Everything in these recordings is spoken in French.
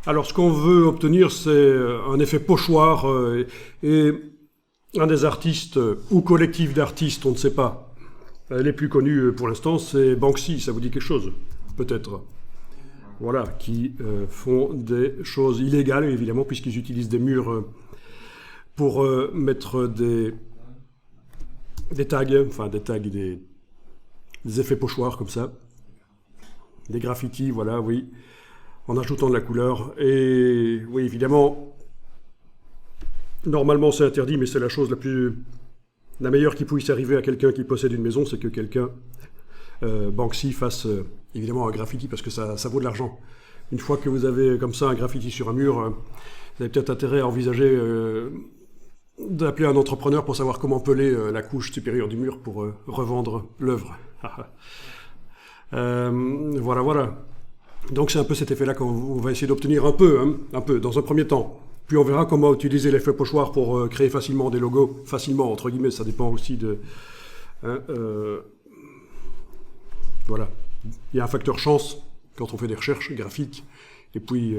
Alors, ce qu'on veut obtenir, c'est un effet pochoir et un des artistes ou collectif d'artistes, on ne sait pas. Les plus connus pour l'instant, c'est Banksy, ça vous dit quelque chose? Peut-être. Voilà, qui font des choses illégales, évidemment, puisqu'ils utilisent des murs pour mettre des tags, des effets pochoirs comme ça. Des graffitis, voilà, oui, en ajoutant de la couleur. Et oui, évidemment, normalement c'est interdit, mais c'est la chose la meilleure qui puisse arriver à quelqu'un qui possède une maison, c'est que quelqu'un, Banksy, fasse évidemment un graffiti, parce que ça vaut de l'argent. Une fois que vous avez comme ça un graffiti sur un mur, vous avez peut-être intérêt à envisager d'appeler un entrepreneur pour savoir comment peler la couche supérieure du mur pour revendre l'œuvre. Voilà. Donc c'est un peu cet effet-là qu'on va essayer d'obtenir un peu, dans un premier temps. Puis on verra comment utiliser l'effet pochoir pour créer facilement des logos. Facilement, entre guillemets, ça dépend aussi de... voilà. Il y a un facteur chance quand on fait des recherches graphiques. Et puis,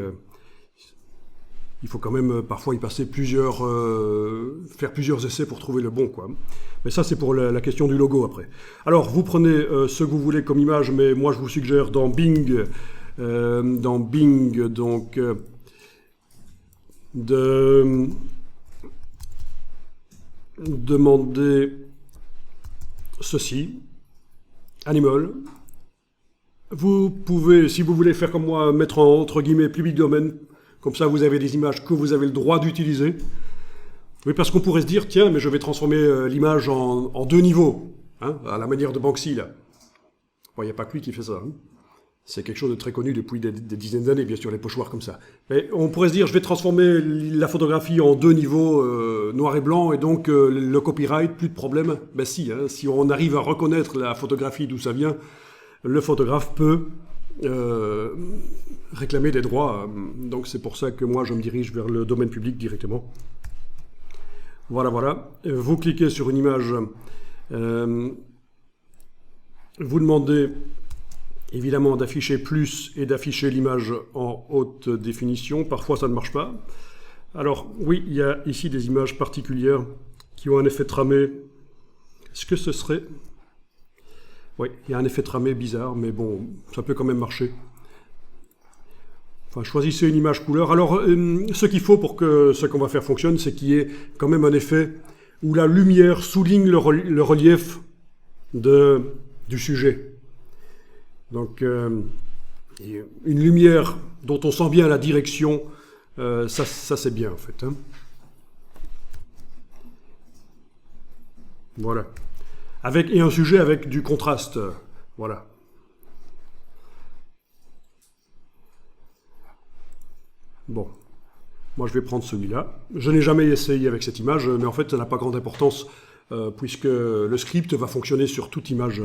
il faut quand même parfois y passer faire plusieurs essais pour trouver le bon, quoi. Mais ça, c'est pour la question du logo, après. Alors, vous prenez ce que vous voulez comme image, mais moi, je vous suggère dans Bing, donc, de demander ceci, Animal. Vous pouvez, si vous voulez faire comme moi, mettre entre guillemets public domaine, comme ça vous avez des images que vous avez le droit d'utiliser. Oui, parce qu'on pourrait se dire, tiens, mais je vais transformer l'image en deux niveaux, hein, à la manière de Banksy, là. Bon, il n'y a pas que lui qui fait ça, hein. C'est quelque chose de très connu depuis des dizaines d'années, bien sûr, les pochoirs comme ça. Mais on pourrait se dire, je vais transformer la photographie en deux niveaux, noir et blanc, et donc le copyright, plus de problème. Ben si, hein, si on arrive à reconnaître la photographie d'où ça vient, le photographe peut réclamer des droits. Donc c'est pour ça que moi, je me dirige vers le domaine public directement. Voilà. Vous cliquez sur une image, vous demandez évidemment d'afficher plus et d'afficher l'image en haute définition. Parfois, ça ne marche pas. Alors, oui, il y a ici des images particulières qui ont un effet tramé. Est-ce que ce serait... Oui, il y a un effet tramé bizarre, mais bon, ça peut quand même marcher. Enfin, choisissez une image couleur. Alors, ce qu'il faut pour que ce qu'on va faire fonctionne, c'est qu'il y ait quand même un effet où la lumière souligne le relief du sujet. Donc, une lumière dont on sent bien la direction, ça c'est bien en fait, hein. Voilà. Et un sujet avec du contraste, voilà. Bon, moi je vais prendre celui-là. Je n'ai jamais essayé avec cette image, mais en fait ça n'a pas grande importance, puisque le script va fonctionner sur toute image